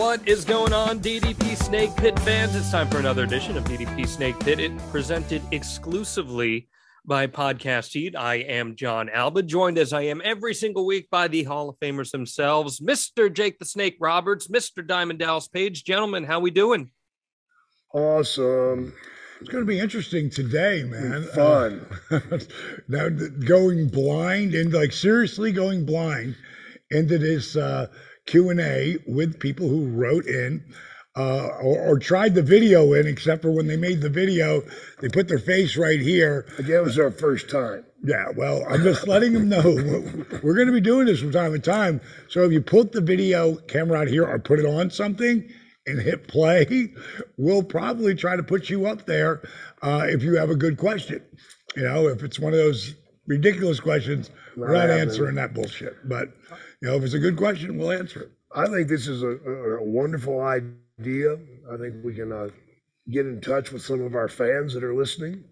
What is going on, DDP Snake Pit fans? It's time for another edition of DDP Snake Pit. It presented exclusively by Podcast Heat. I am John Alba, joined as I am every single week by the Hall of Famers themselves, Mr. Jake the Snake Roberts, Mr. Diamond Dallas Page. Gentlemen, how we doing? Awesome. It's going to be interesting today, man. Fun. Now, going blind and seriously going blind into this Q&A with people who wrote in or tried the video in, except for when they made the video, they put their face right here. Again, it was our first time. Yeah, well, I'm just letting them know we're going to be doing this from time to time. So if you put the video camera out here or put it on something and hit play, we'll probably try to put you up there if you have a good question. You know, if it's one of those ridiculous questions, we're not answering that bullshit. But, you know, if it's a good question, we'll answer it. I think this is a wonderful idea. I think we can get in touch with some of our fans that are listening.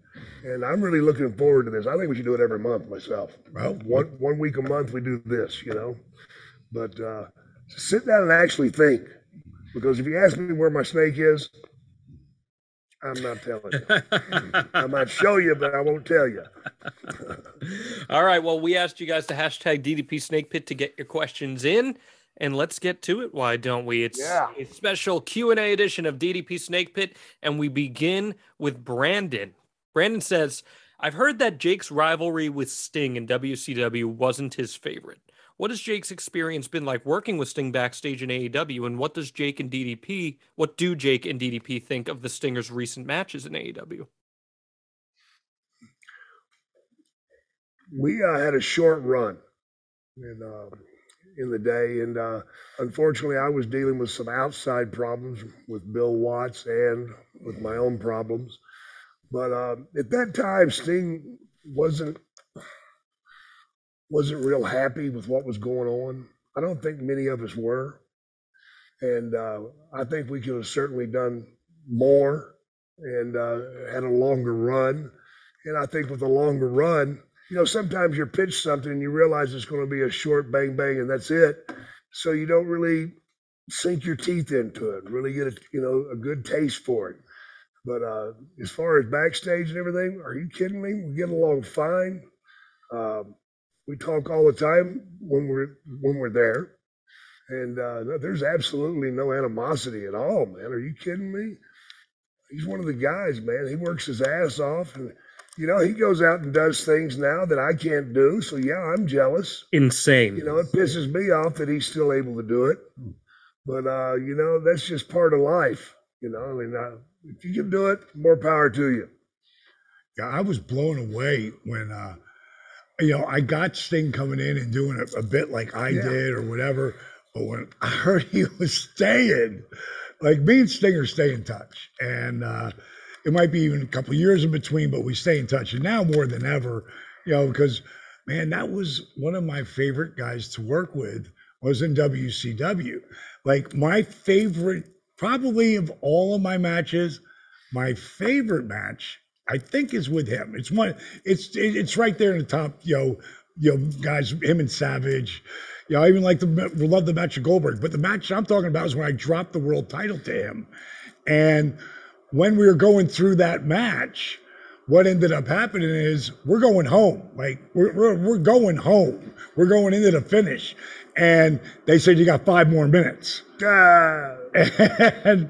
And I'm really looking forward to this. I think we should do it every month myself. Well, one week a month we do this, you know. But sit down and actually think. Because if you ask me where my snake is, I'm not telling you. I might show you, but I won't tell you. All right. Well, we asked you guys to hashtag DDP Snake Pit to get your questions in, and let's get to it. Why don't we? It's a special Q&A edition of DDP Snake Pit, and we begin with Brandon. Brandon says, I've heard that Jake's rivalry with Sting in WCW wasn't his favorite. What has Jake's experience been like working with Sting backstage in AEW, and what do Jake and DDP think of the Stinger's recent matches in AEW? We had a short run in the day, and unfortunately I was dealing with some outside problems with Bill Watts and with my own problems. But at that time, Sting wasn't real happy with what was going on. I don't think many of us were. And I think we could have certainly done more and had a longer run. And I think with a longer run, you know, sometimes you're pitched something and you realize it's going to be a short bang bang and that's it. So you don't really sink your teeth into it, really get a good taste for it. But as far as backstage and everything, are you kidding me? We get along fine. We talk all the time when we're there, and there's absolutely no animosity at all, man. Are you kidding me? He's one of the guys, man. He works his ass off, and you know he goes out and does things now that I can't do. So yeah, I'm jealous. Insane. You know, it pisses me off that he's still able to do it, but you know that's just part of life. You know, I mean, if you can do it, more power to you. Yeah, I was blown away when. You know, I got Sting coming in and doing a bit like I did or whatever. But when I heard he was staying, like me and Stinger stay in touch. And it might be even a couple of years in between, but we stay in touch. And now more than ever, you know, because, man, that was one of my favorite guys to work with was in WCW. Like my favorite, probably of all of my matches, my favorite match I think is with him. It's it's right there in the top, you know, guys, him and Savage. You know, I even love the match of Goldberg. But the match I'm talking about is when I dropped the world title to him. And when we were going through that match, what ended up happening is we're going home. Like we're going home. We're going into the finish. And they said you got 5 more minutes. And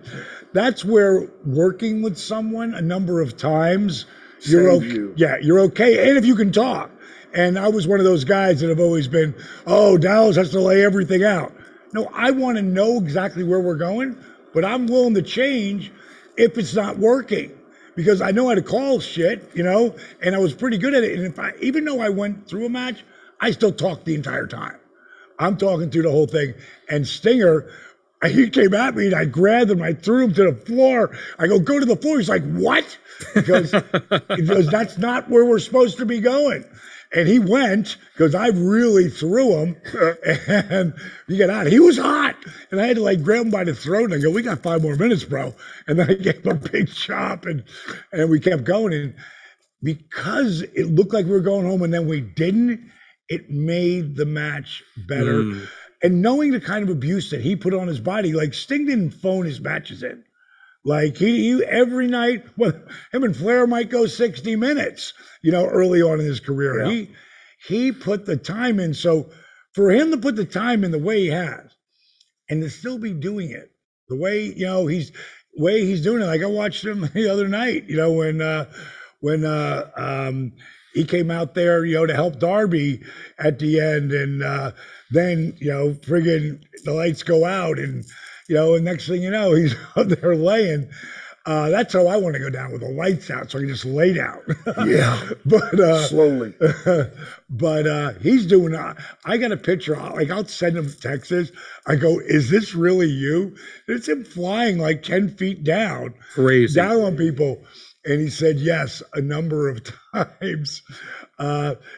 that's where working with someone a number of times, you're okay. Yeah, you're okay. And if you can talk. And I was one of those guys that have always been, oh, Dallas has to lay everything out. No, I want to know exactly where we're going, but I'm willing to change if it's not working because I know how to call shit, you know, and I was pretty good at it. And even though I went through a match, I still talked the entire time. I'm talking through the whole thing. And Stinger, he came at me and I grabbed him. I threw him to the floor. I go to the floor. He's like, what? Because that's not where we're supposed to be going. And he went because I really threw him and he got out. He was hot. And I had to grab him by the throat and I go, we got 5 more minutes, bro. And then I gave him a big chop and we kept going. And because it looked like we were going home and then we didn't, it made the match better. And knowing the kind of abuse that he put on his body, like Sting didn't phone his matches in. Like he every night, well, him and Flair might go 60 minutes, early on in his career. Yeah. He put the time in. So for him to put the time in the way he has and to still be doing it, the way, he's doing it. Like I watched him the other night, when he came out there, to help Darby at the end. And then, friggin' the lights go out and, and next thing you know, he's out there laying. That's how I want to go down, with the lights out, so I can just lay down. Yeah, but slowly. But he's doing. I got a picture. I'll send him texts. I go, "Is this really you?" It's him flying like 10 feet down, crazy, down on people. And he said yes a number of times.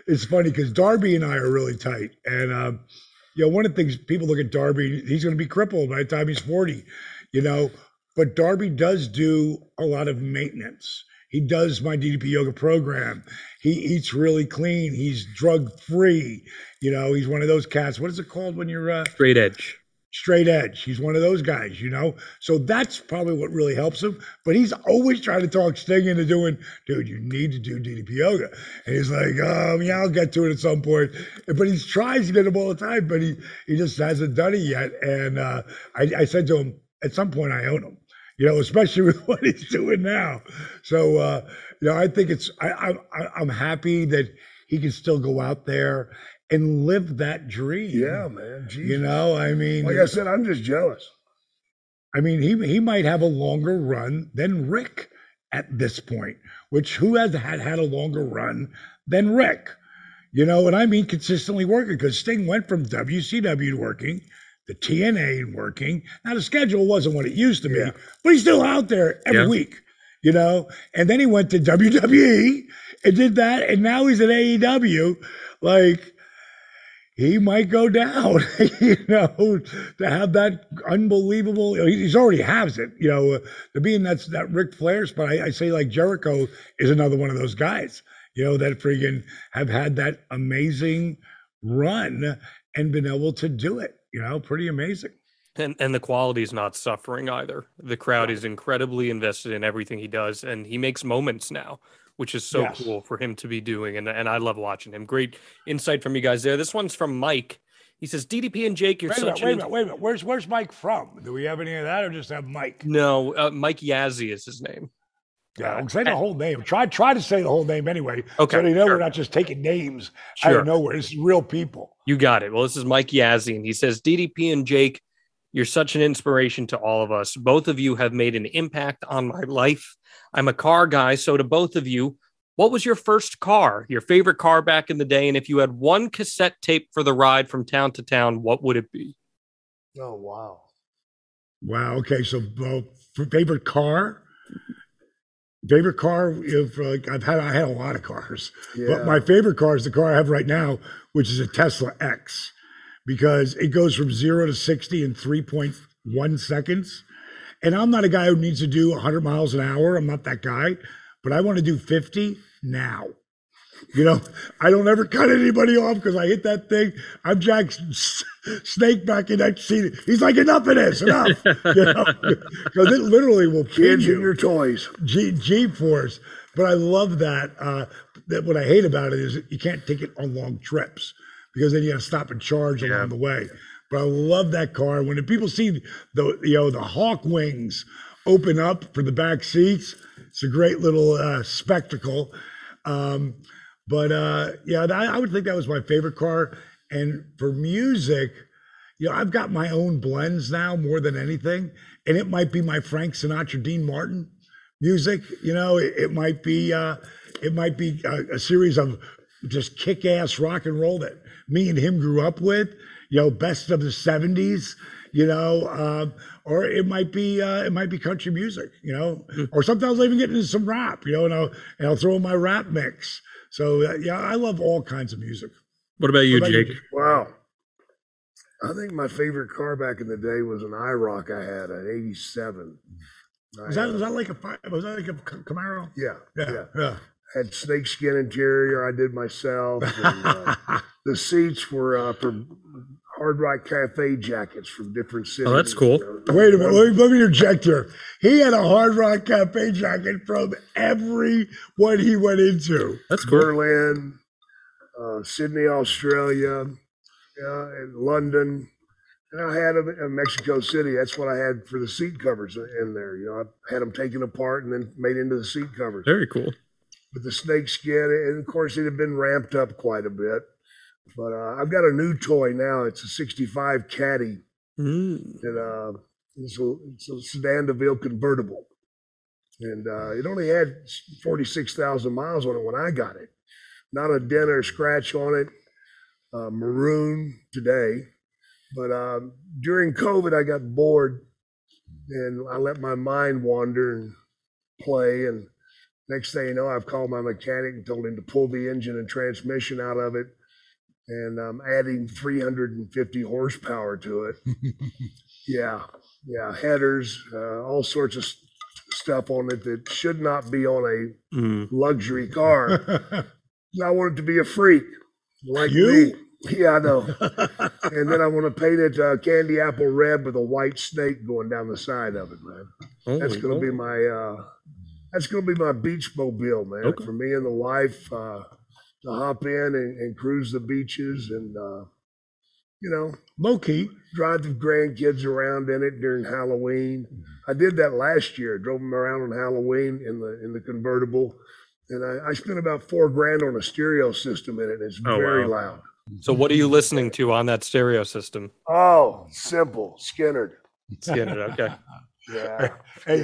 It's funny because Darby and I are really tight, and one of the things people look at Darby, he's going to be crippled by the time he's 40, But Darby does do a lot of maintenance. He does my DDP yoga program. He eats really clean. He's drug free. He's one of those cats. What is it called when you're straight edge? Straight edge. He's one of those guys, So that's probably what really helps him. But he's always trying to talk Sting into doing, dude, you need to do DDP yoga. And he's like, yeah, I'll get to it at some point. But he tries to get him all the time, but he just hasn't done it yet. And I said to him, at some point I own him. Especially with what he's doing now. So, I think I'm happy that he can still go out there and live that dream. Yeah, man. Jesus. Like I said, I'm just jealous. He might have a longer run than Rick at this point, which who has had a longer run than Rick? Consistently working, because Sting went from WCW to working, the TNA and working. Now the schedule wasn't what it used to be, but he's still out there every week, and then he went to WWE and did that. And now he's at AEW. Like, he might go down, to have that unbelievable, he's already has it, to be in that Ric Flair spot. I say, like, Jericho is another one of those guys, that friggin' have had that amazing run and been able to do it. Pretty amazing. And the quality is not suffering either. The crowd is incredibly invested in everything he does, and he makes moments now, which is so cool for him to be doing. And I love watching him. Great insight from you guys there. This one's from Mike. He says, DDP and Jake, wait a minute. Where's Mike from? Do we have any of that, or just have Mike? No, Mike Yazzie is his name. Yeah, say the whole name. Try to say the whole name anyway. Okay, so they know we're not just taking names out of nowhere. It's real people. You got it. Well, this is Mike Yazzie, and he says, DDP and Jake, you're such an inspiration to all of us. Both of you have made an impact on my life. I'm a car guy, so to both of you, what was your first car, your favorite car back in the day? And if you had one cassette tape for the ride from town to town, what would it be? Oh, wow. Wow. Okay. So favorite car? Favorite car, I had a lot of cars, but my favorite car is the car I have right now, which is a Tesla X, because it goes from 0 to 60 in 3.1 seconds. And I'm not a guy who needs to do 100 miles an hour. I'm not that guy, but I want to do 50 now. I don't ever cut anybody off because I hit that thing. I'm Jack Snake back in that seat. He's like, enough of this, enough. Because it literally will kill you. In your toys. G-force. But I love that. That what I hate about it is you can't take it on long trips, because then you got to stop and charge along the way. But I love that car. When people see the Hawk wings open up for the back seats, it's a great little spectacle. But I would think that was my favorite car. And for music, I've got my own blends now more than anything. And it might be my Frank Sinatra, Dean Martin music. It might be a series of just kick-ass rock and roll that me and him grew up with. Best of the 70s. Or it might be country music. Or sometimes I'll even get into some rap. And I'll throw in my rap mix. So, I love all kinds of music. What about you, Jake? Wow. I think my favorite car back in the day was an IROC I had, an 87. Was that like a Camaro? Yeah. Had snakeskin interior I did myself. And, the seats were Hard Rock Cafe jackets from different cities. Oh, that's cool. Wait a minute, let me interject here. He had a Hard Rock Cafe jacket from everyone he went into. That's cool. Berlin, Sydney, Australia, and London. And I had them in Mexico City. That's what I had for the seat covers in there. I had them taken apart and then made into the seat covers. Very cool. With the snake skin, and of course it had been ramped up quite a bit. But I've got a new toy now. It's a 65 Caddy. And it's a Sedan DeVille convertible. And it only had 46,000 miles on it when I got it. Not a dent or scratch on it. Maroon today. But during COVID, I got bored and I let my mind wander and play. And next thing you know, I've called my mechanic and told him to pull the engine and transmission out of it. And I'm adding 350 horsepower to it. Yeah, headers, all sorts of stuff on it that should not be on a luxury car. I want it to be a freak like me. Yeah, I know. And then I want to paint it candy apple red with a white snake going down the side of it, man. That's gonna be my beach mobile, man. Okay. For me and the wife to hop in and cruise the beaches and low key drive the grandkids around in it during Halloween. I did that last year. Drove them around on Halloween in the convertible, and I spent about $4,000 on a stereo system in it. It's very loud. So what are you listening to on that stereo system? Oh, simple. Skynyrd. Okay. Yeah. Hey,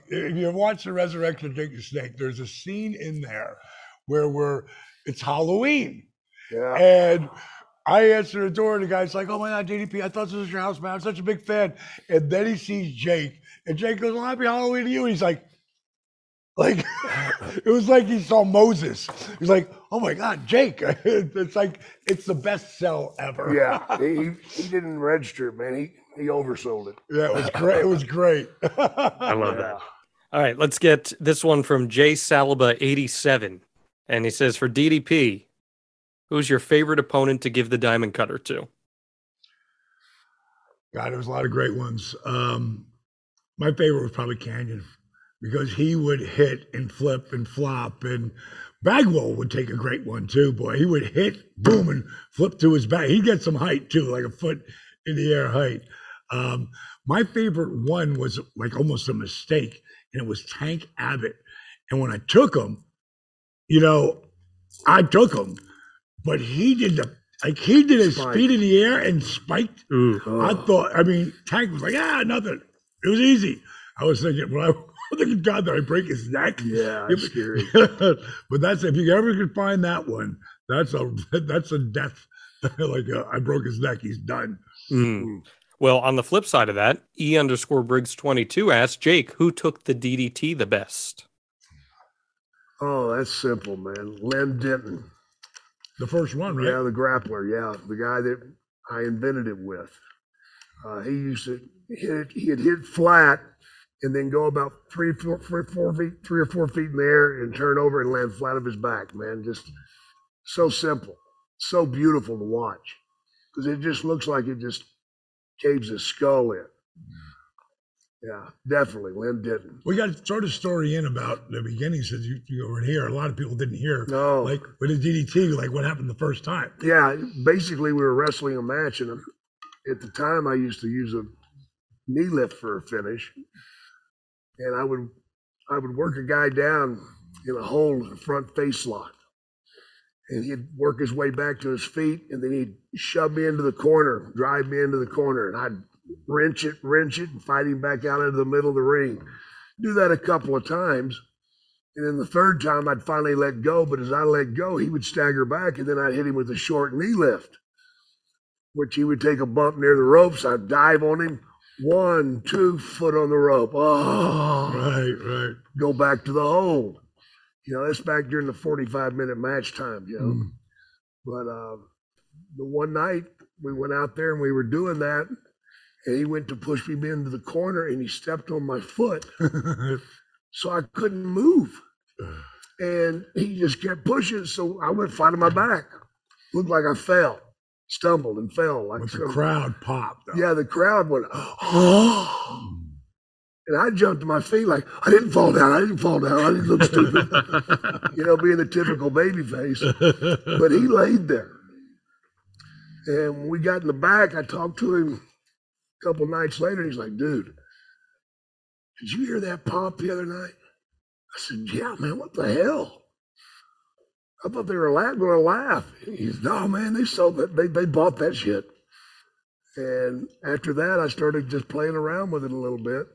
if you watch The Resurrection of Jake the Snake, there's a scene in there where it's Halloween. Yeah. And I answer the door and the guy's like, "Oh my God, DDP, I thought this was your house, man. I'm such a big fan." And then he sees Jake and Jake goes, "Well, happy Halloween to you." And he's like, it was like he saw Moses. He's like, "Oh my God, Jake." It's like, it's the best sell ever. Yeah, he didn't register, man. He oversold it. Yeah, it was great. It was great. I love that. All right, let's get this one from Jay Saliba 87. And he says, for DDP, who's your favorite opponent to give the diamond cutter to? God, there was a lot of great ones. My favorite was probably Canyon, because he would hit and flip and flop, and Bagwell would take a great one too, boy. He would hit, boom, and flip to his back. He'd get some height too, like a foot in the air height. My favorite one was like almost a mistake, and it was Tank Abbott. And when I took him, I took him, but he did his speed in the air and spiked. Tank was like, nothing. It was easy. I was thinking, God, did I break his neck? Yeah, that's scary. But if you ever could find that one, that's a death. I broke his neck. He's done. Well, on the flip side of that, E_Briggs22 asked Jake, who took the DDT the best? Oh, that's simple, man. Len Denton. The first one, right? Yeah, the grappler. Yeah, the guy that I invented it with. He used to he'd hit flat and then go about 3 or 4 feet in the air and turn over and land flat on his back, man. Just so simple, so beautiful to watch, because it just looks like it just caves his skull in. Yeah, definitely, Len Denton. We got to throw the story in about the beginning, since you were here. A lot of people didn't hear. No. Like with the DDT, like what happened the first time. Yeah, basically we were wrestling a match, and at the time I used to use a knee lift for a finish, and I would work a guy down in a hole in the front face lock, and he'd work his way back to his feet, and then he'd shove me into the corner, drive me into the corner, and I'd wrench it, and fight him back out into the middle of the ring. Do that a couple of times, and then the third time I'd finally let go, but as I let go, he would stagger back, and then I'd hit him with a short knee lift, which he would take a bump near the ropes. I'd dive on him, 1, 2 foot on the rope. Oh, right. Go back to the hole. That's back during the 45-minute match time, But the one night we went out there and we were doing that, and he went to push me into the corner and he stepped on my foot. So I couldn't move. And he just kept pushing. So I went flat on my back. Looked like I fell. stumbled and fell. Like but the crowd popped. Though. Yeah, the crowd went, oh. And I jumped to my feet like, I didn't fall down. I didn't look stupid. Being the typical baby face. But he laid there. And when we got in the back, I talked to him a couple nights later. And he's like, dude, did you hear that pop the other night? I said, yeah, man, what the hell? I thought they were going to laugh. He's, no, man, they sold that. They bought that shit. And after that, I started just playing around with it a little bit.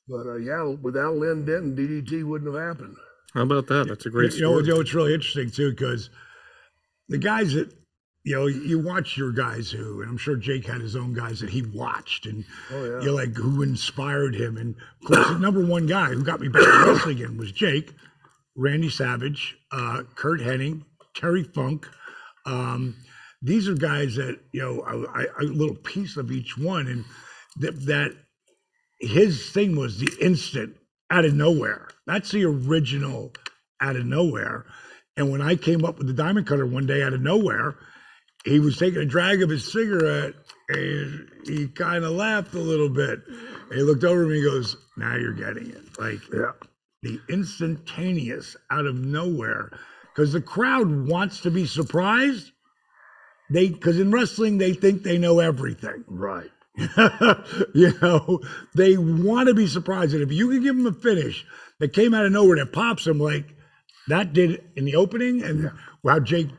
But yeah, without Lynn Denton, DDT wouldn't have happened. How about that? That's a great story. It's really interesting too, because the guys that you watch your guys who, and I'm sure Jake had his own guys that he watched, and you're like who inspired him. And of course, the number one guy who got me back to wrestling again was Jake, Randy Savage, Kurt Hennig, Terry Funk. These are guys that a little piece of each one, and that. His thing was the instant out of nowhere. That's the original out of nowhere. And when I came up with the diamond cutter one day out of nowhere, he was taking a drag of his cigarette and he kind of laughed a little bit. And he looked over at me and goes, now you're getting it. Like the instantaneous out of nowhere. Because the crowd wants to be surprised. Because in wrestling, they think they know everything. Right. They want to be surprised. And if you can give them a finish that came out of nowhere that pops them like that did in the opening, and how Jake,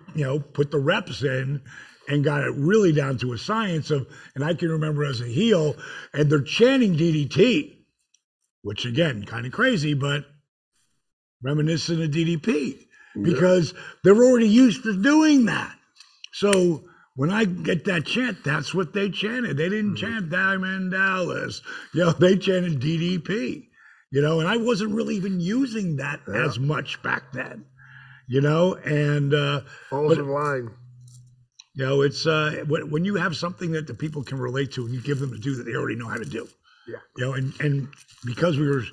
put the reps in and got it really down to a science of, and I can remember as a heel, and they're chanting DDT, which again, kind of crazy, but reminiscent of DDP because they're already used to doing that. So when I get that chant, that's what they chanted. They didn't chant Diamond Dallas. They chanted DDP. And I wasn't really even using that as much back then. And falls in line. It's when you have something that the people can relate to and you give them to do that they already know how to do. Yeah. And because we were,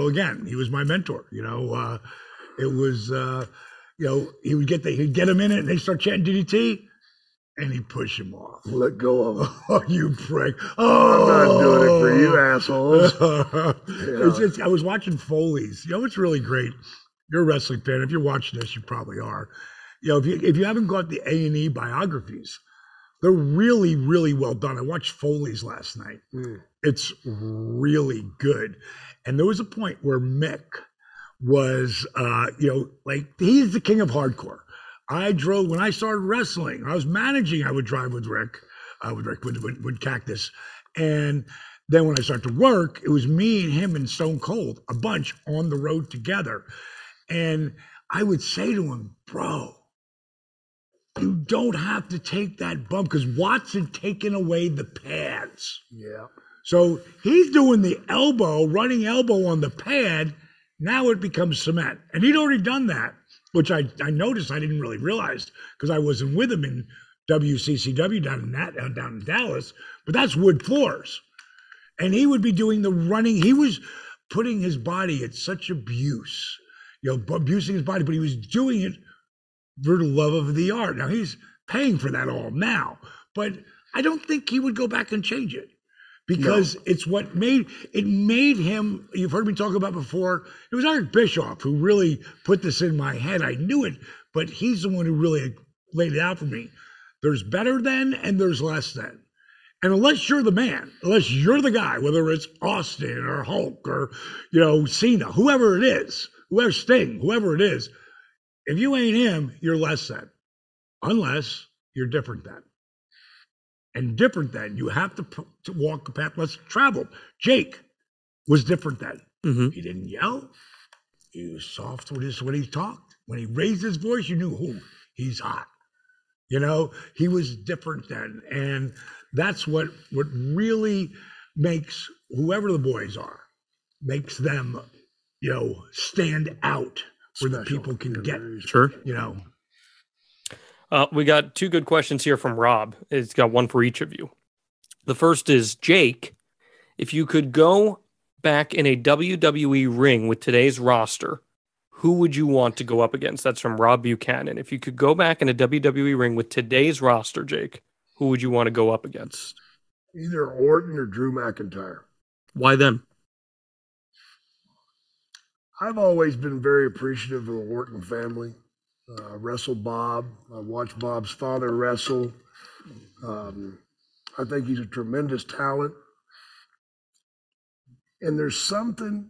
again, he was my mentor. It was he'd get them in it and they start chanting DDT. And he pushed him off. Let go of him. Oh, you prick. Oh, I'm not doing it for you assholes. I was watching Foley's. It's really great. You're a wrestling fan. If you're watching this, you probably are. If you haven't got the A&E biographies, they're really, really well done. I watched Foley's last night. It's really good. And there was a point where Mick was, he's the king of hardcore. I drove, when I started wrestling, I was managing, I would drive with Rick, with Cactus. And then when I started to work, it was me and him and Stone Cold, a bunch on the road together. And I would say to him, bro, you don't have to take that bump because Watson taken away the pads. Yeah. So he's doing the running elbow on the pad. Now it becomes cement. And he'd already done that, which I noticed. I didn't really realize because I wasn't with him in WCCW down in Dallas, but that's wood floors. And he would be doing the running. He was putting his body at such abuse, abusing his body, but he was doing it for the love of the art. Now he's paying for that all now, but I don't think he would go back and change it because it's what made him, you've heard me talk about before, it was Eric Bischoff who really put this in my head. I knew it, but he's the one who really laid it out for me. There's better than and there's less than. And unless you're the man, unless you're the guy, whether it's Austin or Hulk or, Cena, whoever it is, whoever Sting, whoever it is, if you ain't him, you're less than. Unless you're different than. And different than, you have to walk the path less traveled. Jake was different than. Mm-hmm. He didn't yell. He was soft when he talked. When he raised his voice, you knew, he's hot. He was different then. And that's what really makes whoever the boys are, makes them, stand out where the people can get. Sure. We got two good questions here from Rob. It's got one for each of you. The first is, Jake, if you could go back in a WWE ring with today's roster, who would you want to go up against? That's from Rob Buchanan. If you could go back in a WWE ring with today's roster, Jake, who would you want to go up against? Either Orton or Drew McIntyre. Why them? I've always been very appreciative of the Orton family. Wrestled Bob. I watched Bob's father wrestle. I think he's a tremendous talent. And there's something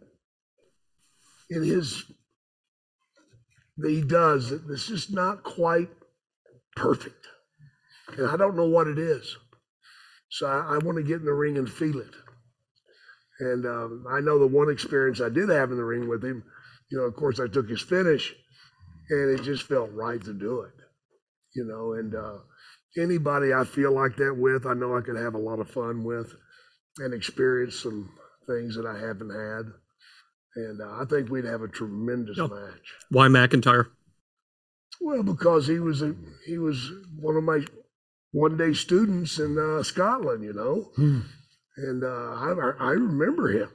in his that he does that's just not quite perfect. And I don't know what it is. So I want to get in the ring and feel it. And I know the one experience I did have in the ring with him, of course, I took his finish, and it just felt right to do it. And anybody I feel like that with, I know I could have a lot of fun with and experience some things that I haven't had. And I think we'd have a tremendous match. Why McIntyre? Well, because he was one of my one-day students in Scotland, and I remember him.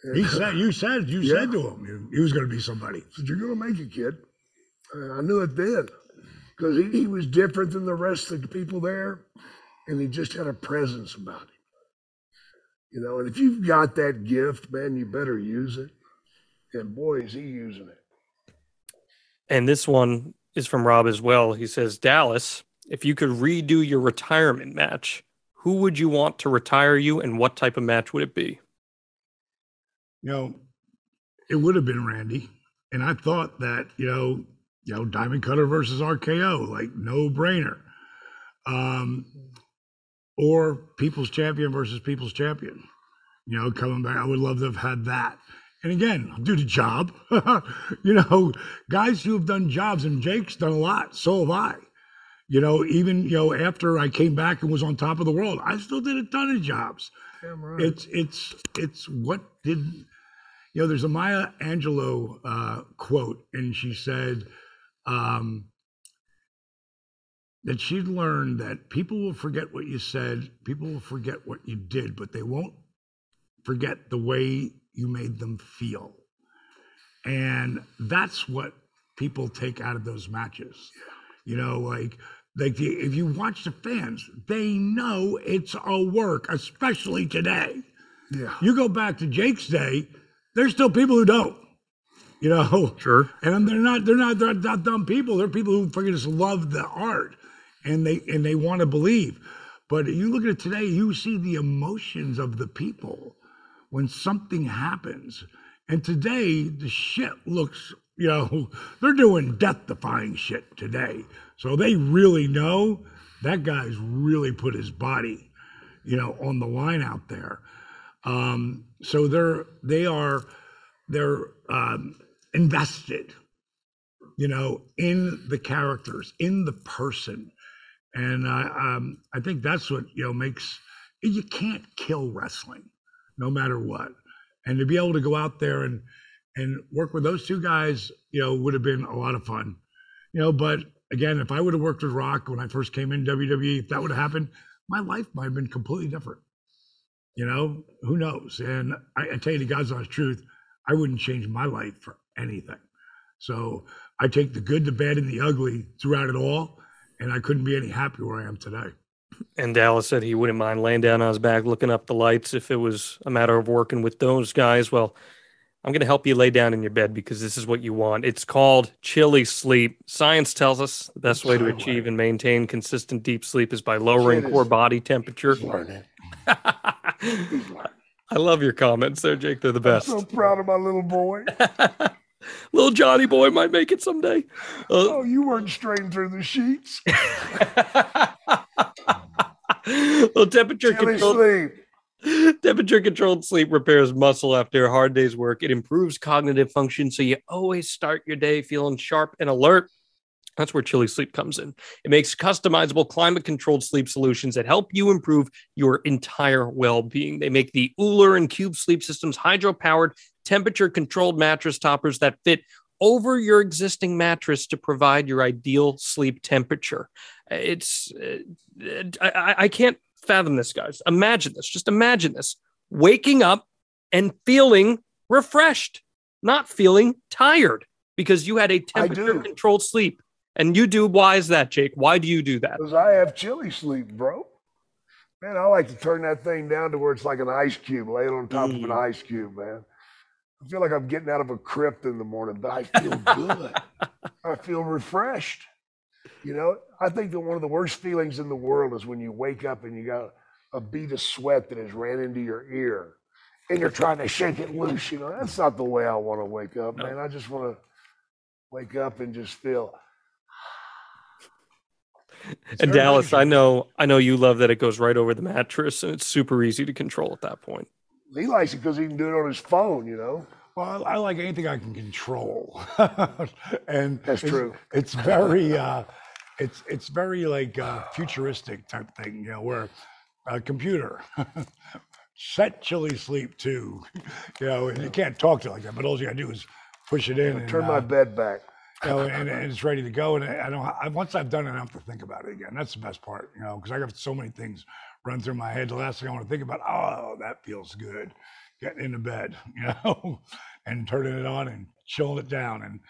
And, you said to him he was going to be somebody. I said, "You're going to make it, kid." I knew it then because he was different than the rest of the people there, and he just had a presence about him. And if you've got that gift, man, you better use it. And boy, is he using it. And this one is from Rob as well. He says, Dallas, if you could redo your retirement match, who would you want to retire you, and what type of match would it be? It would have been Randy. And I thought that, Diamond Cutter versus RKO, like no brainer. Or People's Champion versus People's Champion. Coming back, I would love to have had that. And again, I'll do the job. Guys who have done jobs, and Jake's done a lot, so have I. Even after I came back and was on top of the world, I still did a ton of jobs. Damn right. It's what did there's a Maya Angelou quote, and she said that she'd learned that people will forget what you said, people will forget what you did, but they won't forget the way you made them feel. And that's what people take out of those matches. If you watch the fans, they know it's a work, especially today. Yeah. You go back to Jake's day, there's still people who don't. Sure. And they're not dumb people. They're people who freaking just love the art, and they want to believe. But you look at it today, you see the emotions of the people when something happens. And today, the shit looks, they're doing death-defying shit today. So they really know that guy's really put his body, on the line out there. So they're invested, in the characters, in the person. And I think that's what, makes, you can't kill wrestling, no matter what. And to be able to go out there and work with those two guys, would have been a lot of fun. But again, if I would have worked with Rock when I first came in WWE, if that would have happened, my life might have been completely different. Who knows? And I tell you the God's honest truth, I wouldn't change my life for anything. So I take the good, the bad, and the ugly throughout it all, and I couldn't be any happier where I am today. And Dallas said he wouldn't mind laying down on his back, looking up the lights if it was a matter of working with those guys. Well, I'm going to help you lay down in your bed because this is what you want. It's called chilly sleep. Science tells us the best way to achieve and maintain consistent deep sleep is by lowering core body temperature. I love your comments there, Jake. They're the best. I'm so proud of my little boy. Little Johnny boy might make it someday. You weren't straying through the sheets. Well, temperature-controlled sleep repairs muscle after a hard day's work. It improves cognitive function, so you always start your day feeling sharp and alert. That's where Chili Sleep comes in. It makes customizable climate-controlled sleep solutions that help you improve your entire well-being. They make the Uller and Cube sleep systems hydro-powered, temperature-controlled mattress toppers that fit over your existing mattress to provide your ideal sleep temperature. I can't fathom this, guys. Imagine this. Just imagine this. Waking up and feeling refreshed. not feeling tired because you had a temperature-controlled sleep. And you do. Why is that, Jake? Why do you do that? Because I have chili sleep, bro. Man, I like to turn that thing down to where it's like an ice cube, lay it on top of an ice cube, man. I feel like I'm getting out of a crypt in the morning, but I feel good. I feel refreshed. You know, I think that one of the worst feelings in the world is when you wake up and you got a bead of sweat that has ran into your ear and you're trying to shake it loose. You know, that's not the way I want to wake up, man. I just want to wake up and just feel. And Dallas, I know you love that it goes right over the mattress and it's super easy to control at that point. He likes it because he can do it on his phone, you know. Well, I like anything I can control, and that's true. It's very, it's very like futuristic type thing, you know, where a computer set chili sleep too, you know, and you can't talk to it like that, but all you gotta do is push it in. Turn my bed back. You know, and it's ready to go. And once I've done it, I don't have to think about it again. That's the best part, you know, because I got so many things run through my head. The last thing I want to think about, oh, that feels good. Getting into bed, you know, and turning it on and chilling it down. And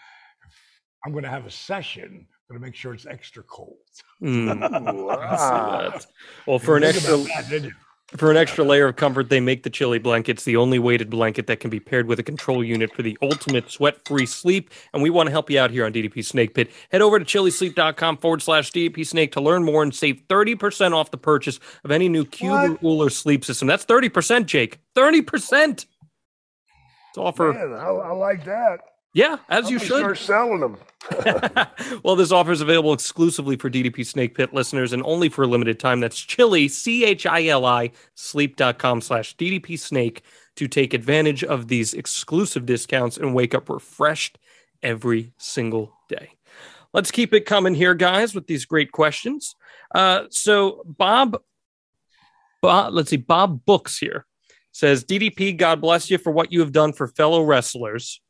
I'm going to have a session, I'm going to make sure it's extra cold. Wow. Well, for an extra layer of comfort, they make the chili blankets the only weighted blanket that can be paired with a control unit for the ultimate sweat-free sleep. And we want to help you out here on DDP Snake Pit. Head over to chilisleep.com/DDP Snake to learn more and save 30% off the purchase of any new cube or sleep system. That's 30%, Jake. 30%. It's offer. Man, I like that. Yeah, as you should. Start selling them. Well, this offer is available exclusively for DDP Snake Pit listeners and only for a limited time. That's Chili, CHILI, sleep.com/DDP Snake to take advantage of these exclusive discounts and wake up refreshed every single day. Let's keep it coming here, guys, with these great questions. So Bob Books here says, DDP, God bless you for what you have done for fellow wrestlers.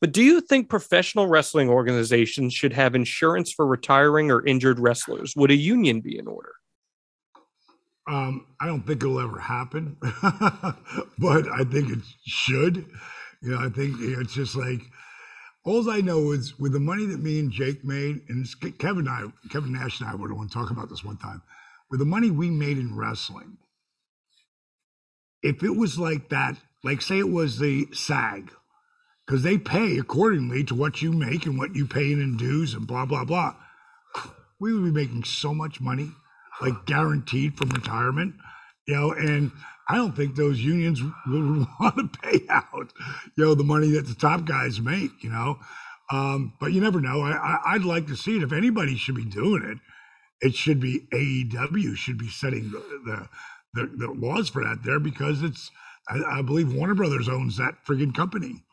But do you think professional wrestling organizations should have insurance for retiring or injured wrestlers? Would a union be in order? I don't think it'll ever happen, but I think it should. You know, I think it's just like, all I know is with the money that me and Jake made, and Kevin Nash and I were the one talking about this one time, with the money we made in wrestling, if it was like that, like say it was the SAG, because they pay accordingly to what you make and what you pay in dues and blah, blah, blah. We would be making so much money, like guaranteed from retirement, you know, and I don't think those unions would want to pay out, you know, the money that the top guys make, you know. But you never know. I'd like to see it. If anybody should be doing it, it should be AEW should be setting the laws for that there, because it's, I believe Warner Brothers owns that friggin' company.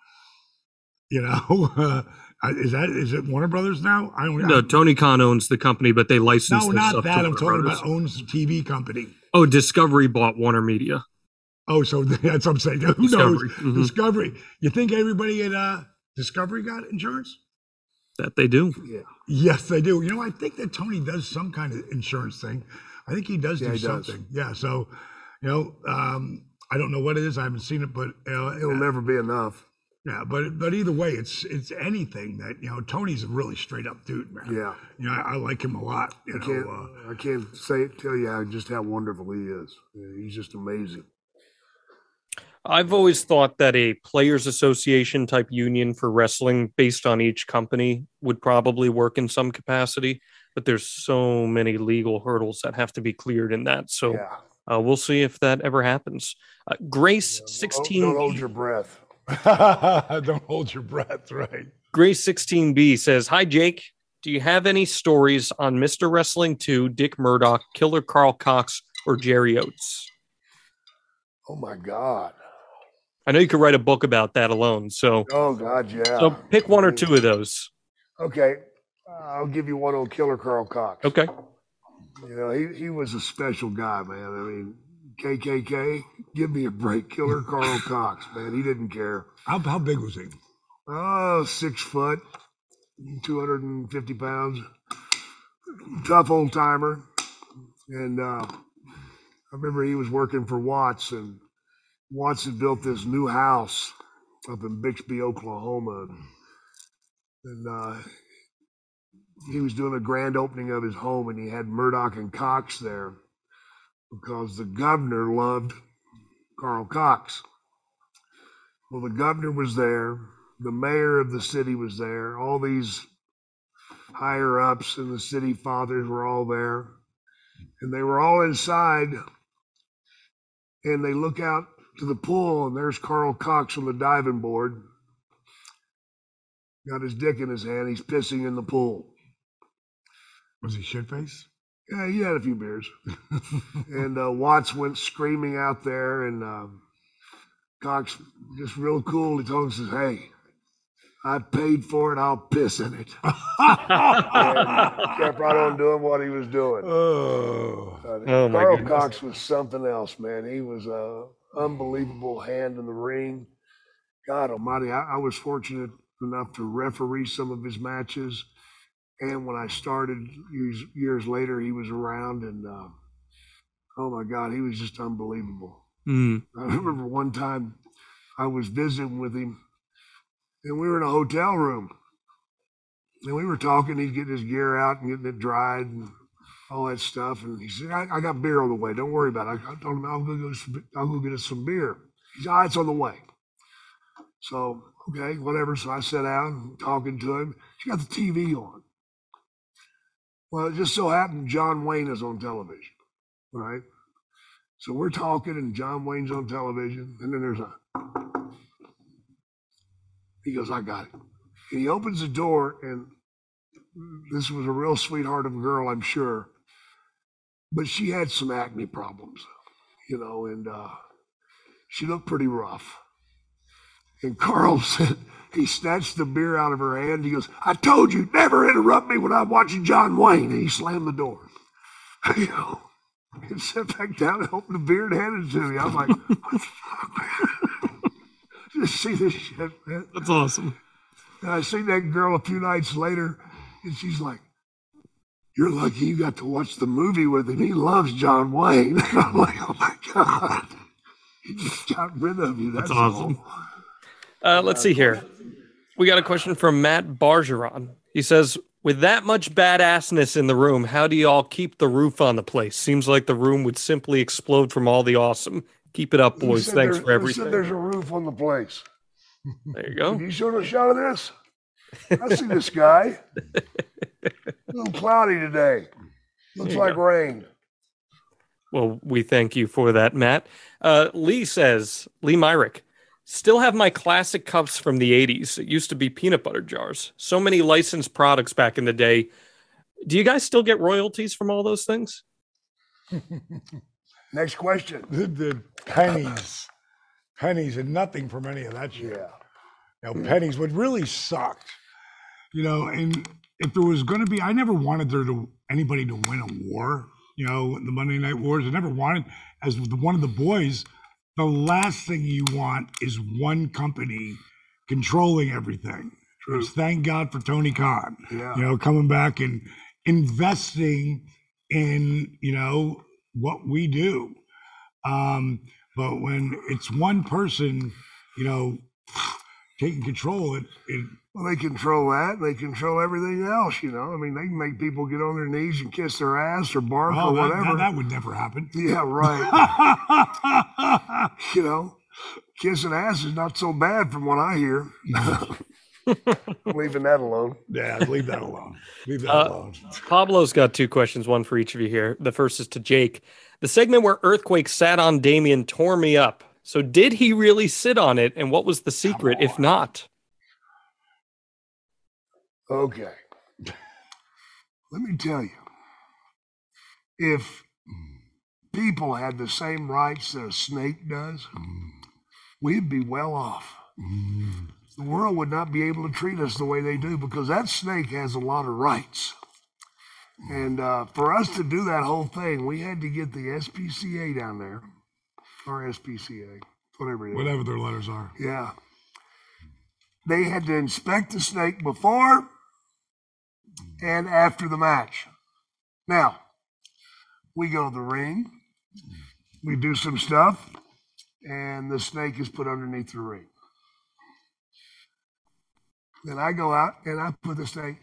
You know, is it Warner Brothers now? No, Tony Khan owns the company, but they license. No, not that. I'm talking about owns the TV company. Oh, Discovery bought Warner Media. Oh, so that's what I'm saying. Who knows? Mm-hmm. Discovery. You think everybody at Discovery got insurance? That they do. Yeah. Yes, they do. You know, I think that Tony does some kind of insurance thing. I think he does do something. Yeah. So, you know, I don't know what it is. I haven't seen it, but it'll never be enough. Yeah, but either way, it's anything that, you know, Tony's a really straight up dude, man. Yeah. You know, I like him a lot. I can't tell you how wonderful he is. He's just amazing. I've always thought that a players association type union for wrestling based on each company would probably work in some capacity, but there's so many legal hurdles that have to be cleared in that. So we'll see if that ever happens. Grace 16. Don't hold your breath. Don't hold your breath, right? Grace 16B says, hi, Jake. Do you have any stories on Mr. Wrestling 2, Dick Murdoch, Killer Carl Cox, or Jerry Oates? Oh, my God. I know you could write a book about that alone. So, oh, God, yeah. So pick one or two of those. Okay. I'll give you one on Killer Carl Cox. Okay. You know, he was a special guy, man. I mean, KKK, give me a break. Killer Carl Cox, man. He didn't care. How big was he? Oh, 6 foot, 250 pounds. Tough old timer. And I remember he was working for Watts, and Watts had built this new house up in Bixby, Oklahoma. And he was doing a grand opening of his home, and he had Murdoch and Cox there because the governor loved Carl Cox. Well, the governor was there, the mayor of the city was there, all these higher ups and the city fathers were all there, and they were all inside, and they look out to the pool, and there's Carl Cox on the diving board, got his dick in his hand, he's pissing in the pool. Was he shit-faced? Yeah, he had a few beers. And Watts went screaming out there, and Cox, just real cool, he told him, says, "Hey, I paid for it, I'll piss in it." And kept right on doing what he was doing. Carl Cox was something else, man. He was an unbelievable hand in the ring. God almighty, I was fortunate enough to referee some of his matches. And when I started years later, he was around, and oh my God, he was just unbelievable. I remember one time I was visiting with him, and we were in a hotel room, and we were talking. He's getting his gear out and getting it dried and all that stuff. And he said, I got beer on the way. Don't worry about it. I told him, I'll go get us some beer. He said, it's on the way. So, okay, whatever. So I sat down talking to him. She got the TV on. Well, it just so happened John Wayne is on television, right? So we're talking, and John Wayne's on television, and then there's he goes, "I got it." And he opens the door, and this was a real sweetheart of a girl, I'm sure, but she had some acne problems, and she looked pretty rough. And Carl said, he snatched the beer out of her hand. He goes, "I told you, never interrupt me when I'm watching John Wayne." And he slammed the door. And sat back down and opened the beer and handed it to me. I'm like, what the fuck, man? Just see this shit, man. That's awesome. And I seen that girl a few nights later, and she's like, "You're lucky you got to watch the movie with him. He loves John Wayne." And I'm like, oh my God. He just got rid of you. That's awesome. Let's see here. We got a question from Matt Bargeron. He says, with that much badassness in the room, how do you all keep the roof on the place? Seems like the room would simply explode from all the awesome. Keep it up, boys. Thanks for everything. There's a roof on the place. There you go. Can you show a shot of this? I see the sky. A little cloudy today. Looks like rain. Well, we thank you for that, Matt. Lee says, Lee Myrick, still have my classic cups from the 80s. It used to be peanut butter jars. So many licensed products back in the day. Do you guys still get royalties from all those things? Next question. The pennies and nothing from any of that shit. Yeah. Pennies. What really sucked, and if there was going to be, I never wanted anybody to win a war, the Monday Night Wars. I never wanted, as one of the boys, the last thing you want is one company controlling everything. True. Thank God for Tony Khan, coming back and investing in, what we do. But when it's one person, taking control, well, they control that. They control everything else, I mean, they can make people get on their knees and kiss their ass or bark or whatever. That would never happen. Yeah, right. Kissing ass is not so bad from what I hear. Leaving that alone. Yeah, leave that alone. Leave that alone. Pablo's got two questions, one for each of you here. The first is to Jake. The segment where Earthquake sat on Damien tore me up. So did he really sit on it, and what was the secret, if not? Okay. Let me tell you. If people had the same rights that a snake does, we'd be well off. The world would not be able to treat us the way they do because that snake has a lot of rights. And for us to do that whole thing, we had to get the SPCA down there, or SPCA, whatever it is. Whatever their letters are. Yeah. They had to inspect the snake before and after the match. Now, we go to the ring, we do some stuff, and the snake is put underneath the ring. Then I go out and I put the snake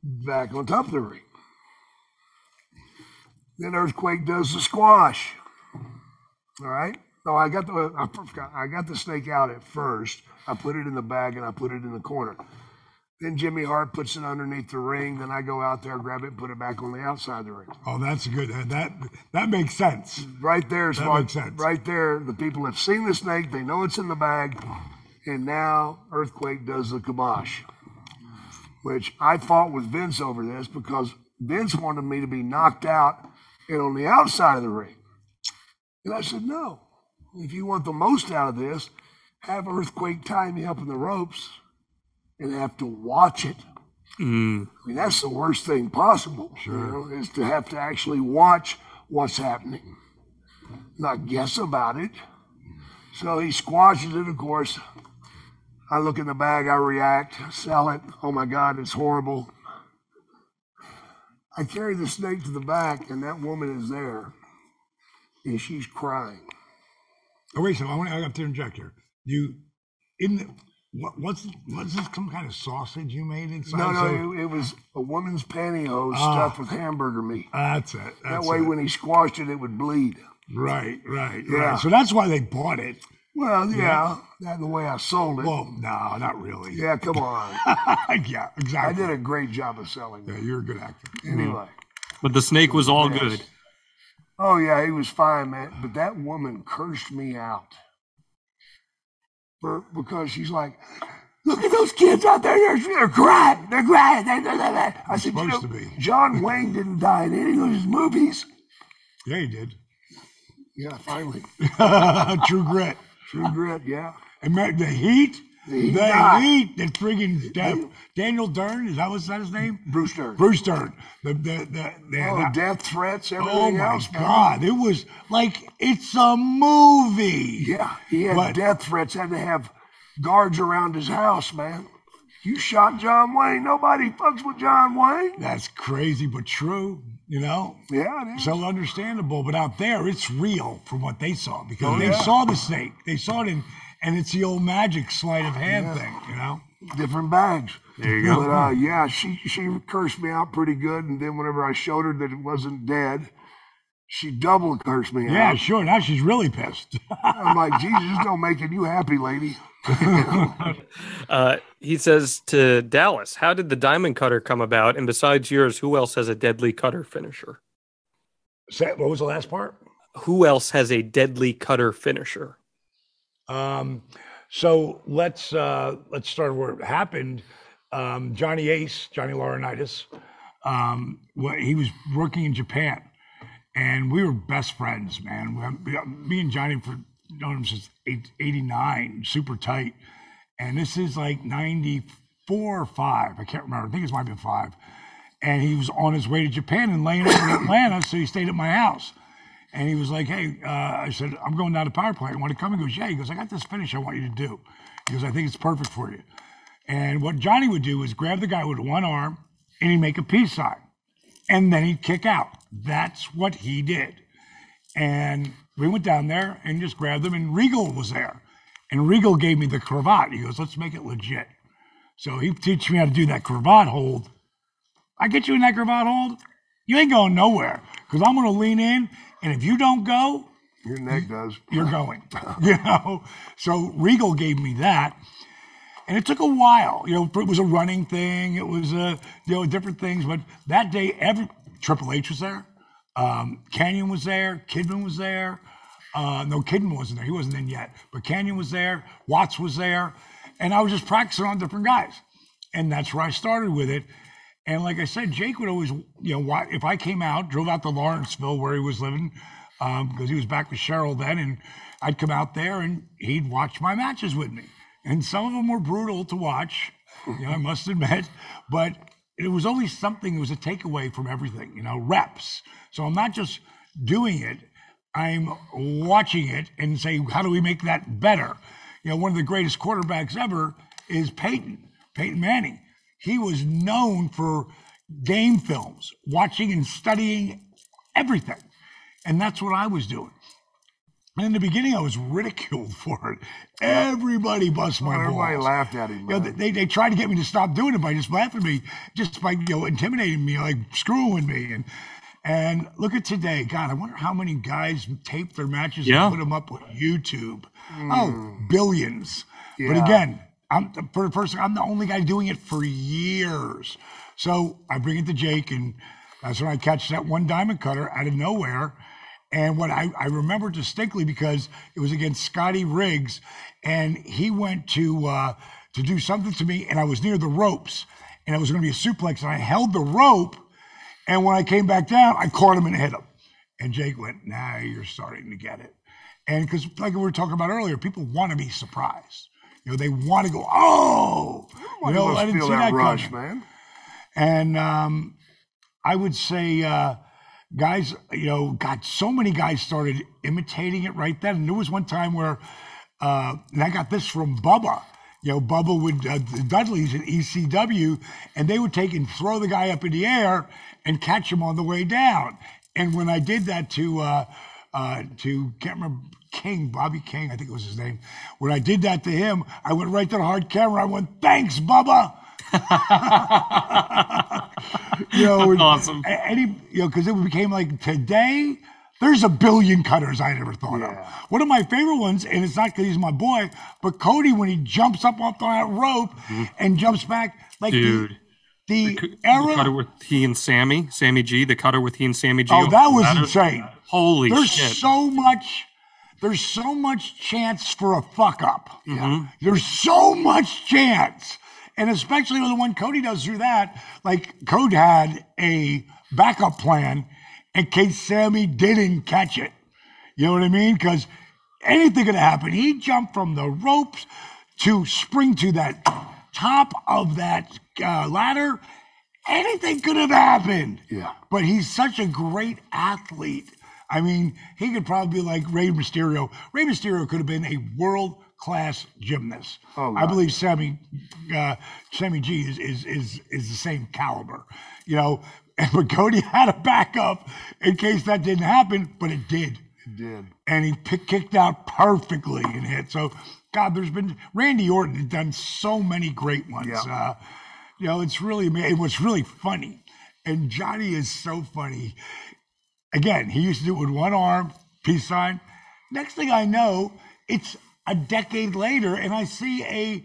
back on top of the ring. Then Earthquake does the squash. All right. No, I got the snake out at first. I put it in the bag and I put it in the corner. Then Jimmy Hart puts it underneath the ring. Then I go out there, grab it, and put it back on the outside of the ring. Oh, that's good. That makes sense. Right there, makes sense. Right there, the people have seen the snake. They know it's in the bag. And now Earthquake does the kibosh, which I fought with Vince over this because Vince wanted me to be knocked out and on the outside of the ring. And I said, no. If you want the most out of this, have Earthquake tie me up in the ropes and have to watch it. I mean, that's the worst thing possible, is to have to actually watch what's happening, not guess about it. So he squashes it, of course. I look in the bag, I react, sell it. Oh my God, it's horrible. I carry the snake to the back, and that woman is there, and she's crying. Oh wait, so I have to interject here. What's this? Some kind of sausage you made inside? No, it was a woman's pantyhose stuffed with hamburger meat. That's it. That way, when he squashed it, it would bleed. Right. So that's why they bought it. Well, yeah, that's the way I sold it. Well, no, not really. Yeah, come on. Yeah, exactly. I did a great job of selling it. Yeah, you're a good actor. Anyway. But the snake was all good. Oh, yeah, he was fine, man. But that woman cursed me out. Because she's like, look at those kids out there. They're crying. They're crying. I said, supposed to be. John Wayne didn't die in any of his movies. Yeah, he did. Yeah, finally. True Grit. True Grit, yeah. And the Heat? The Heat, that friggin' Daniel Dern, is that his name? Bruce Dern. Bruce Dern. The death threats, everything else. Oh my God, it was like, it's a movie. Yeah, he had death threats, had to have guards around his house, man. You shot John Wayne, nobody fucks with John Wayne. That's crazy, but true, Yeah, it is. So understandable, but out there, it's real from what they saw, because they saw the snake. They saw it and it's the old magic sleight of hand thing, Different bags. There you go. But she cursed me out pretty good, and then whenever I showed her that it wasn't dead, she double cursed me out. Yeah, sure. Now she's really pissed. I'm like, Jesus, don't make it you happy, lady. He says to Dallas, how did the diamond cutter come about? And besides yours, who else has a deadly cutter finisher? What was the last part? Who else has a deadly cutter finisher? So let's start where it happened. Johnny Laurinaitis, he was working in Japan, and we were best friends, man. Me and Johnny known him since '89, super tight. And this is like 94 or 5. I can't remember. I think it might have been 5. And he was on his way to Japan and laying over in Atlanta, so he stayed at my house. And he was like, hey, I said, I'm going down to power plant. You want to come? He goes, yeah. He goes, I got this finish I want you to do. He goes, I think it's perfect for you. And what Johnny would do is grab the guy with one arm and he'd make a peace sign. And then he'd kick out. That's what he did. And we went down there and just grabbed them, and Regal was there. And Regal gave me the cravat. He goes, let's make it legit. So he teach me how to do that cravat hold. I get you in that cravat hold, you ain't going nowhere, because I'm going to lean in, and if you don't go, your neck does. You're going. So Regal gave me that, and it took a while. It was a running thing. It was different things. But that day, Triple H was there, Canyon was there, Kidman was there. No, Kidman wasn't there. He wasn't in yet. But Canyon was there, Watts was there, and I was just practicing on different guys, and that's where I started with it. And like I said, Jake would always, if I came out, drove out to Lawrenceville where he was living, because he was back with Cheryl then, and I'd come out there and he'd watch my matches with me. And some of them were brutal to watch, I must admit, but it was always something, it was a takeaway from everything, reps. So I'm not just doing it, I'm watching it and say, how do we make that better? One of the greatest quarterbacks ever is Peyton Manning. He was known for game films, watching and studying everything. And that's what I was doing. And in the beginning, I was ridiculed for it. Everybody bust my balls. Everybody laughed at him. Man. They tried to get me to stop doing it by just laughing at me, just by intimidating me, like screwing with me. And look at today. God, I wonder how many guys tape their matches and put them up on YouTube. Oh, billions. Yeah. But again, I'm the only guy doing it for years. So I bring it to Jake, and that's when I catch that one diamond cutter out of nowhere. And what I remember distinctly, because it was against Scotty Riggs, and he went to do something to me, and I was near the ropes, and it was going to be a suplex, and I held the rope, and when I came back down, I caught him and hit him. And Jake went, "Nah, you're starting to get it." And because, like we were talking about earlier, people want to be surprised. They want to go, "Oh!" I didn't see that rush, man. And I would say, guys, God, so many guys started imitating it right then. And there was one time where, and I got this from Bubba. Bubba would, the Dudleys at ECW, and they would take and throw the guy up in the air and catch him on the way down. And when I did that to can't remember, Bobby King, I think it was his name. When I did that to him, I went right to the hard camera. I went, "Thanks, Bubba." Awesome. Because it became like, today, there's a billion cutters I never thought of. One of my favorite ones, and it's not because he's my boy, but Cody, when he jumps up off that rope and jumps back, like the cutter with he and Sammy G, the cutter with he and Sammy G. Oh, that was insane. Holy shit. There's so much chance for a fuck up. There's so much chance. And especially when Cody does through that, like Cody had a backup plan in case Sammy didn't catch it. You know what I mean? Because anything could happen. He jumped from the ropes to spring to that top of that ladder. Anything could have happened. Yeah. But he's such a great athlete. I mean, he could probably be like Rey Mysterio. Rey Mysterio could have been a world-class gymnast. Oh, I believe Sammy G is the same caliber, But Cody had a backup in case that didn't happen, but it did. It did. And he kicked out perfectly and hit. So, God, Randy Orton has done so many great ones. Yeah. It's really amazing. It was really funny. And Johnny is so funny. Again, he used to do it with one arm, peace sign. Next thing I know, it's a decade later, and I see a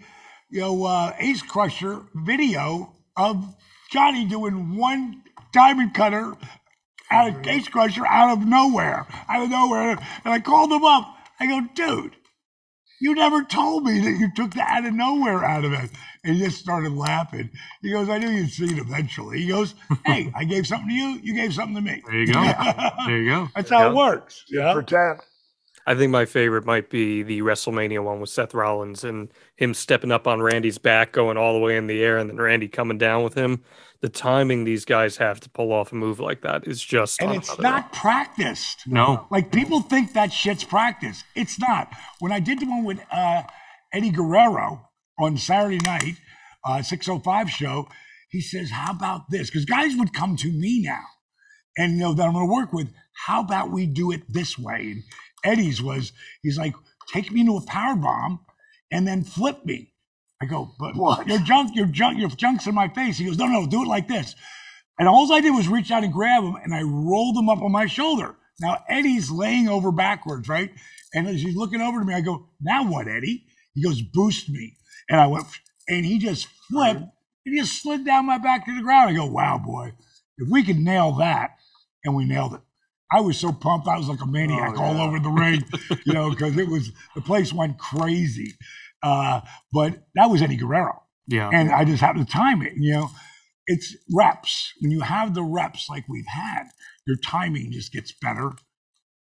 Ace Crusher video of Johnny doing one diamond cutter out of Ace Crusher out of nowhere. And I called him up. I go, "Dude, you never told me that you took that out of nowhere out of it." And he just started laughing. He goes, "I knew you'd see it eventually." He goes, "Hey, I gave something to you. You gave something to me." There you go. There you go. That's how it works. Yeah. For tat. I think my favorite might be the WrestleMania one with Seth Rollins and him stepping up on Randy's back, going all the way in the air, and then Randy coming down with him. The timing these guys have to pull off a move like that is just... And it's not practiced. No. Like, people think that shit's practiced. It's not. When I did the one with Eddie Guerrero on Saturday night, 605 show, he says, "How about this?" Because guys would come to me now and that I'm going to work with, "How about we do it this way?" And Eddie's he's like, "Take me into a power bomb and then flip me." I go, "But what? Your junk's in my face." He goes, No, do it like this. And all I did was reach out and grab him, and I rolled him up on my shoulder. Now Eddie's laying over backwards, right? And as he's looking over to me, I go, "Now what, Eddie?" He goes, "Boost me." And I went, and he just flipped, and he just slid down my back to the ground. I go, "Wow, boy, if we could nail that," and we nailed it. I was so pumped. I was like a maniac all over the ring, because the place went crazy. But that was Eddie Guerrero. Yeah. And I just happened to time it, It's reps. When you have the reps like we've had, your timing just gets better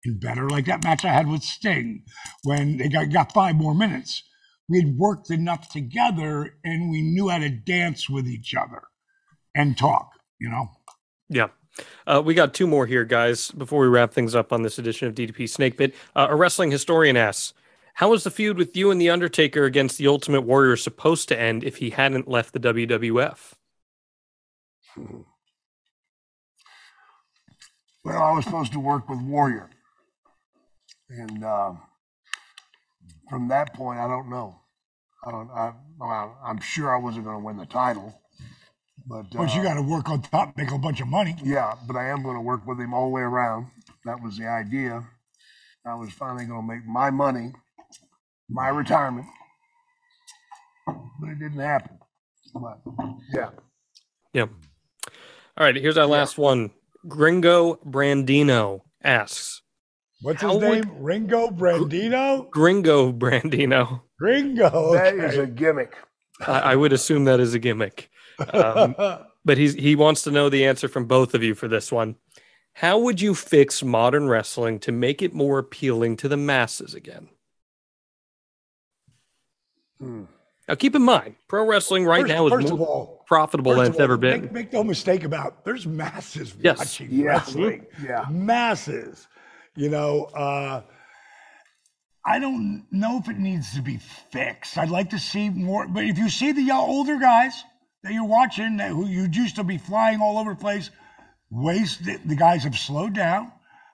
and better. Like that match I had with Sting, when they got 5 more minutes. We had worked enough together, and we knew how to dance with each other and talk, Yeah. We got 2 more here, guys, before we wrap things up on this edition of DDP Snake Pit. A wrestling historian asks, "How was the feud with you and The Undertaker against the Ultimate Warrior supposed to end if he hadn't left the WWF?" Well, I was supposed to work with Warrior. And from that point, I don't know. I'm sure I wasn't going to win the title, but you got to work on top, make a bunch of money. Yeah, but I am going to work with him all the way around. That was the idea. I was finally going to make my money, my retirement, but it didn't happen. But yeah. Yep. All right, here's our last one. Gringo Brandino asks, what's his name? Ringo Brandino? Gringo Brandino. Gringo. Okay. That is a gimmick. I would assume that is a gimmick. But he wants to know the answer from both of you for this one. How would you fix modern wrestling to make it more appealing to the masses again? Now, keep in mind, pro wrestling now is more profitable than it's ever been. Make no mistake about there's masses watching wrestling. Yeah. Masses. You know, I don't know if it needs to be fixed. I'd like to see more. But if you see the older guys that you're watching, who you used to be flying all over the place, the guys have slowed down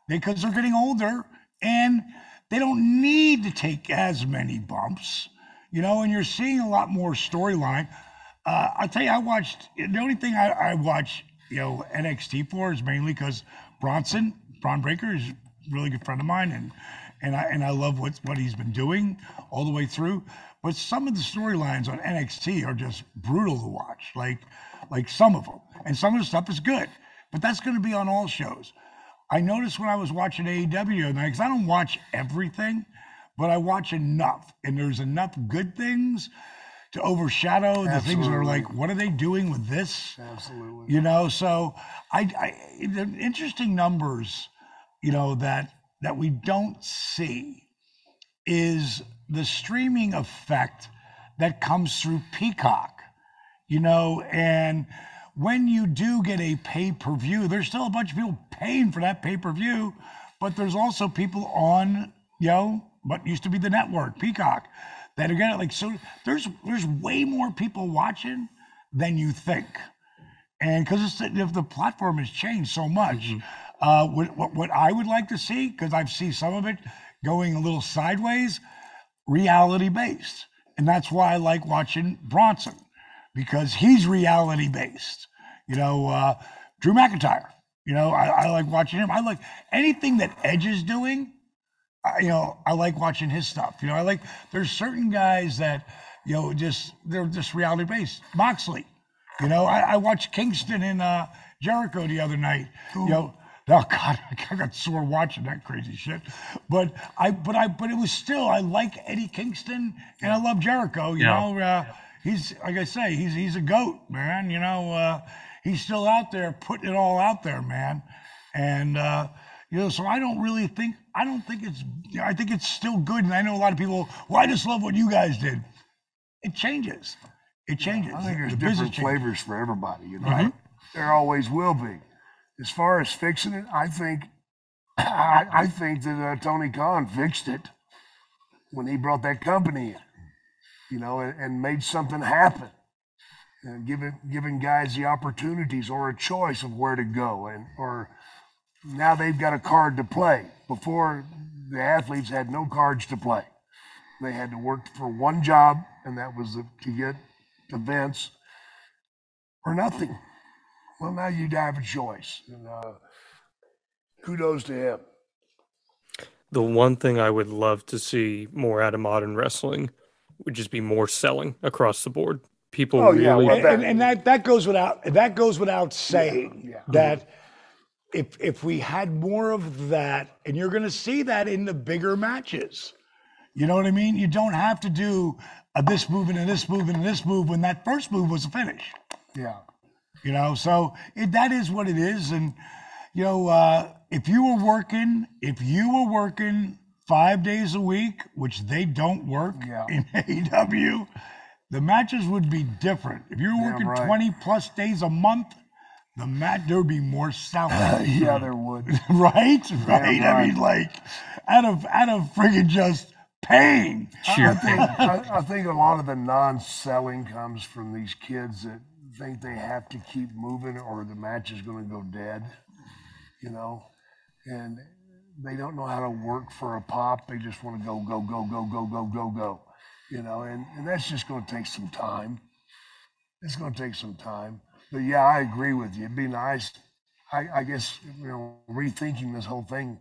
because they're getting older and they don't need to take as many bumps. You know, and you're seeing a lot more storyline. I'll tell you, the only thing I watch, NXT for is mainly because Braun Breaker is a really good friend of mine, and I love what he's been doing all the way through. But some of the storylines on NXT are just brutal to watch, like some of them. And some of the stuff is good, but that's going to be on all shows. I noticed when I was watching AEW tonight, because I don't watch everything, but I watch enough, and there's enough good things to overshadow the things that are like, what are they doing with this? Absolutely. You know, so the interesting numbers, that we don't see is the streaming effect that comes through Peacock, and when you do get a pay-per-view, there's still a bunch of people paying for that pay-per-view, but there's also people on, what used to be the network, Peacock, that are getting so there's way more people watching than you think, and because the platform has changed so much. What I would like to see, because I've seen some of it going a little sideways, reality based, and that's why I like watching Bronson, because he's reality based. Drew McIntyre. I like watching him. I like anything that Edge is doing. I like watching his stuff. There's certain guys that, they're just reality based. Moxley, I watched Kingston and Jericho the other night. Oh God, I got sore watching that crazy shit. But it was still, I like Eddie Kingston and I love Jericho. He's, like I say, he's a goat, man. He's still out there putting it all out there, man. And so I think it's still good. And I know a lot of people, I just love what you guys did. It changes. I think there's different flavors for everybody, Right? There always will be. As far as fixing it, I think that Tony Khan fixed it when he brought that company in, and made something happen, and giving guys the opportunities or a choice of where to go, or now they've got a card to play. Before, the athletes had no cards to play. They had to work for one job, and that was to get events or nothing. Well, now you have a choice, and kudos to him. The one thing I would love to see more out of modern wrestling would just be more selling across the board. People and that goes without saying that if we had more of that, and you're going to see that in the bigger matches. You know what I mean? You don't have to do this move and this move and this move when that first move was a finish. Yeah. So that is what it is. And, if you were working 5 days a week, which they don't work in AEW, the matches would be different. If you're working 20 plus days a month, there would be more selling. Yeah, there would. Right? I mean, out of friggin' just pain. Sure. I think a lot of the non-selling comes from these kids that think they have to keep moving or the match is going to go dead, and they don't know how to work for a pop. They just want to go, go, go, go, go, go, go, go. You know, and that's just going to take some time. It's going to take some time. But yeah, I agree with you. It'd be nice. I guess, you know, rethinking this whole thing,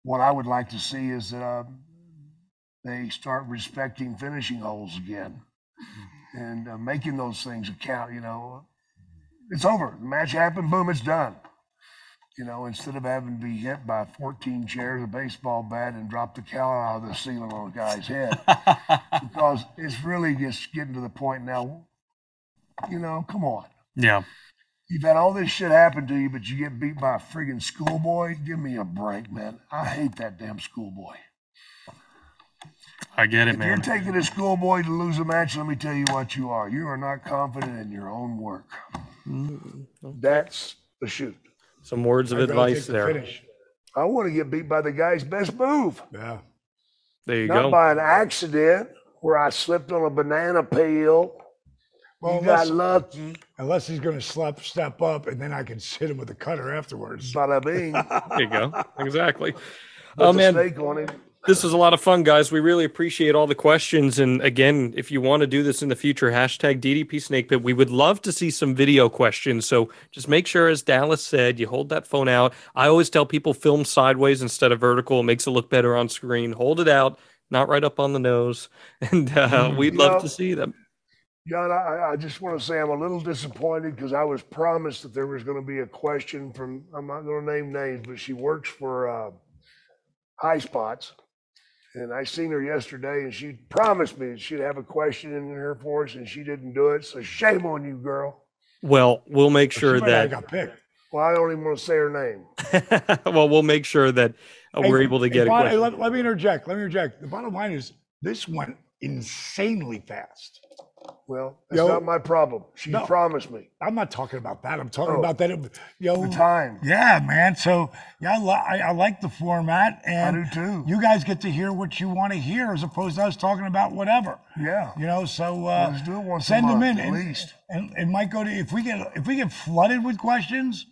what I would like to see is that they start respecting finishing holes again and making those things count. You know, it's over. The match happened, boom, it's done. You know, instead of having to be hit by 14 chairs, a baseball bat, and drop the cow out of the ceiling on a guy's head. Because it's really just getting to the point now, you know, come on. Yeah. You've had all this shit happen to you, but you get beat by a friggin' schoolboy? Give me a break, man. I hate that damn schoolboy. I get it, man. If you're taking a schoolboy to lose a match, let me tell you what you are. You are not confident in your own work. That's the shoot. Some words of advice there. Finish. I want to get beat by the guy's best move. Yeah. There you Not go. by an accident where I slipped on a banana peel. Well, you got lucky. Unless he's going to step up, and then I can hit him with a cutter afterwards. Bada bing. There you go. Exactly. Oh, man. Steak on him. This was a lot of fun, guys. We really appreciate all the questions. And again, if you want to do this in the future, hashtag DDP Snake Pit, we would love to see some video questions. So just make sure, as Dallas said, you hold that phone out. I always tell people film sideways instead of vertical. It makes it look better on screen. Hold it out, not right up on the nose. And we'd love to see them. John, I just want to say I'm a little disappointed because I was promised that there was going to be a question from, I'm not going to name names, but she works for High Spots. And I seen her yesterday, and she promised me that she'd have a question in her for us, and she didn't do it. So shame on you, girl. Well, we'll make sure that I got picked. Well, I don't even want to say her name. Well, we'll make sure that we're able to get a question. Let me interject. The bottom line is this went insanely fast. Well, that's not my problem. She promised me. I'm not talking about that. I'm talking about that. The time. Yeah, man. So yeah, I like the format, and I do too. You guys get to hear what you want to hear, as opposed to us talking about whatever. Yeah. You know, so let's do it once send a month, them in at least. And it might go to if we get flooded with questions,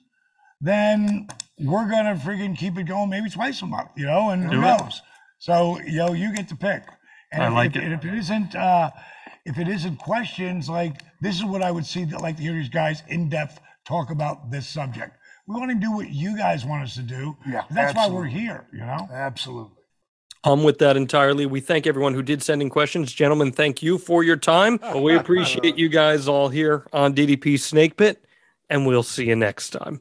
then we're gonna freaking keep it going maybe twice a month. You know, and who knows? So you get to pick. And I like it. And if it isn't questions, like this is what I would see that like to hear these guys in depth talk about this subject. We want to do what you guys want us to do. Yeah, that's why we're here, you know? Absolutely. I'm with that entirely. We thank everyone who did send in questions. Gentlemen, thank you for your time. Well, we appreciate you guys all here on DDP Snake Pit, and we'll see you next time.